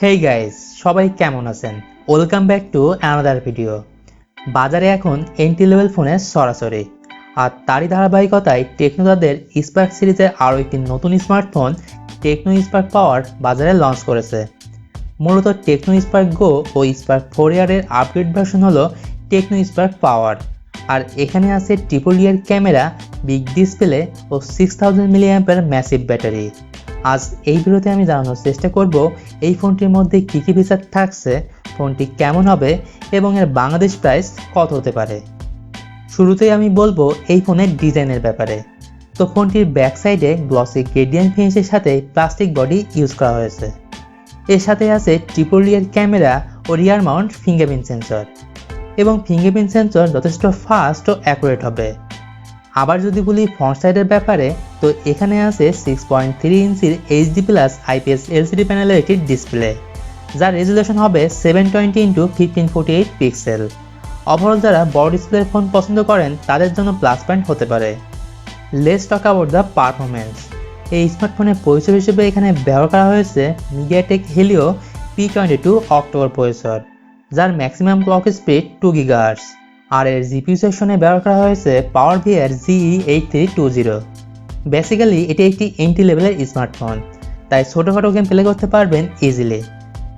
Hey guys, সবাই কেমন আছেন? Welcome back to another video. বাজারে এখন এন্ট্রি লেভেল ফোনের সরাসরি, আর তারই ধারাবাহিকতায় টেকনো তাদের স্পার্ক সিরিজের আরও একটি নতুন স্মার্টফোন টেকনো স্পার্ক পাওয়ার বাজারে লঞ্চ করেছে। মূলত টেকনো স্পার্ক গো ও স্পার্ক 4 এর আপগ্রেড ভার্সন হলো টেকনো স্পার্ক পাওয়ার। আর এখানে আছে ট্রিপল ইয়ার ক্যামেরা, বিগ ডিসপ্লে ও 6000 মিলিঅ্যাম্পের ম্যাসিভ ব্যাটারি। আজ এই ভিডিওতে আমি জানানোর চেষ্টা করব এই ফোনটির মধ্যে কী কী ফিচার থাকছে, ফোনটি কেমন হবে এবং এর বাংলাদেশ প্রাইস কত হতে পারে। শুরুতেই আমি বলবো এই ফোনের ডিজাইনের ব্যাপারে। তো ফোনটির ব্যাক সাইডে গ্লসি গ্রেডিয়েন্ট ফিনিশের সাথে প্লাস্টিক বডি ইউজ করা হয়েছে। এর সাথে আছে ট্রিপল ইয়ার ক্যামেরা ও রিয়ার মাউন্ট ফিঙ্গারপ্রিন্ট সেন্সর, এবং ফিঙ্গারপ্রিন্ট সেন্সর যথেষ্ট ফাস্ট ও অ্যাকুরেট হবে। আবার যদি বলি ফ্রন্ট সাইডের ব্যাপারে, তো এখানে আছে 6.3 ইঞ্চির এইচডি প্লাস আইপিএস এলসিডি প্যানেলের একটি ডিসপ্লে, যার রেজুলেশন হবে 720x1548 পিক্সেল। ওভারঅল যারা বড় ডিসপ্লের ফোন পছন্দ করেন তাদের জন্য প্লাস পয়েন্ট হতে পারে। Let's talk about the performance. এই স্মার্টফোনের পরিচয় হিসেবে এখানে ব্যবহার করা হয়েছে MediaTek Helio P22 October processor, যার ম্যাক্সিমাম ক্লক স্পিড 2 GHz। আর এর জিপিইউ সেকশনে ব্যবহার করা হয়েছে পাওয়ার ভিআর GE8320। বেসিক্যালি এটি একটি এন্ট্রি লেভেলের স্মার্টফোন, তাই ছোটোখাটো গেম প্লে করতে পারবেন ইজিলি।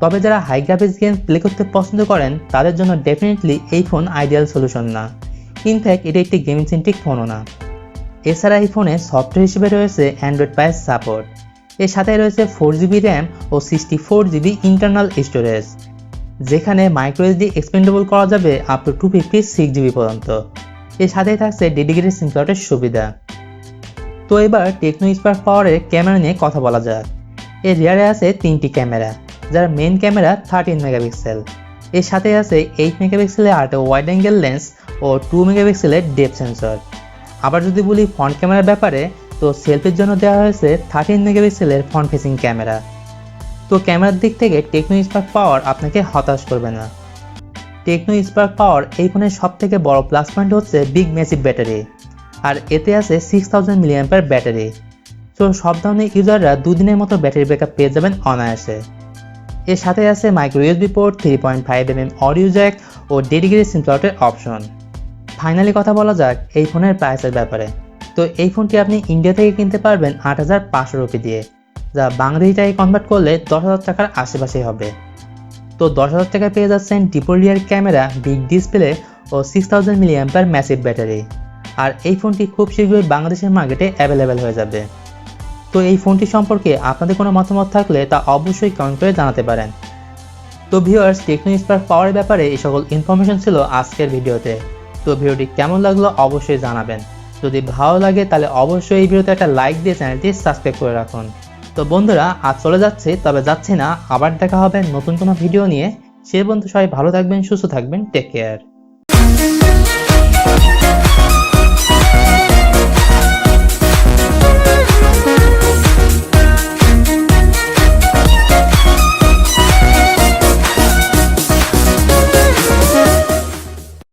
তবে যারা হাই গ্রাফিক্স গেম প্লে করতে পছন্দ করেন তাদের জন্য ডেফিনেটলি এই ফোন আইডিয়াল সলিউশন না। ইনফ্যাক্ট এটি একটি গেমিং সেন্ট্রিক ফোনও না। এছাড়া এই ফোনে সফটওয়্যার হিসেবে রয়েছে অ্যান্ড্রয়েড পায়ের সাপোর্ট। এর সাথে রয়েছে 4GB র্যাম ও 64GB ইন্টারনাল স্টোরেজ, যেখানে মাইক্রোএসডি এক্সপেন্ডেবল করা যাবে আপ টু 256GB পর্যন্ত। এর সাথেই থাকছে ডেডিকেটেড সিম স্লটের সুবিধা। তো এবার টেকনো স্পার্ক পাওয়ারের ক্যামেরা নিয়ে কথা বলা যাক। এর রিয়ারে আছে 3টি ক্যামেরা, যার মেইন ক্যামেরা 13 মেগাপিক্সেল। এর সাথে আছে 8 মেগাপিক্সেলের আরেকটা ওয়াইড অ্যাঙ্গেল লেন্স ও 2 মেগাপিক্সেলের ডেপথ সেন্সর। আবার যদি বলি ফ্রন্ট ক্যামেরার ব্যাপারে, তো সেলফির জন্য দেওয়া হয়েছে 13 মেগাপিক্সেলের ফ্রন্ট ফেসিং ক্যামেরা। তো ক্যামেরার দিক থেকে টেকনো স্পার্ক পাওয়ার আপনাকে হতাশ করবে না। টেকনো স্পার্ক পাওয়ার এই ফোনের সবথেকে বড় প্লাস পয়েন্ট হচ্ছে বিগ ম্যাসিভ ব্যাটারি, আর এতে আছে 6000 মিলিঅ্যাম্পের ব্যাটারি। তো সব ধরনের ইউজাররা 2 দিনের মতো ব্যাটারি ব্যাকআপ পেয়ে যাবেন অনায়াসে। এর সাথে আছে micro USB port, 3.5mm audio jack ও ডেডিকেটেড সিম স্লটের অপশন। ফাইনালি কথা বলা যাক এই ফোনের প্রাইসের ব্যাপারে। তো এই ফোনটি আপনি ইন্ডিয়া থেকে কিনতে পারবেন 8500 রুপি দিয়ে, যা বাংলাদেশি টাকায় কনভার্ট করলে 10,000 টাকার আশেপাশেই হবে। তো 10,000 টাকায় পেয়ে যাচ্ছেন ট্রিপল ইয়ার ক্যামেরা, বিগ ডিসপ্লে ও 6000 মিলিঅ্যাম্পের ম্যাসিভ ব্যাটারি। আর এই ফোনটি খুব শীঘ্রই বাংলাদেশের মার্কেটে অ্যাভেলেবেল হয়ে যাবে। তো এই ফোনটি সম্পর্কে আপনাদের কোনো মতামত থাকলে তা অবশ্যই কমেন্ট করে জানাতে পারেন। তো ভিউয়ার্স, টেকনো স্পার্ক পাওয়ারের ব্যাপারে এই সকল ইনফরমেশন ছিল আজকের ভিডিওতে। তো ভিডিওটি কেমন লাগলো অবশ্যই জানাবেন। যদি ভালো লাগে তাহলে অবশ্যই এই ভিডিওতে একটা লাইক দিয়ে চ্যানেলটি সাবস্ক্রাইব করে রাখুন। তো বন্ধুরা, আজ চলে যাচ্ছি, তবে যাচ্ছি না, আবার দেখা হবে নতুন কোনো ভিডিও নিয়ে। সে পর্যন্ত সবাই ভালো থাকবেন, সুস্থ থাকবেন, টেক কেয়ার।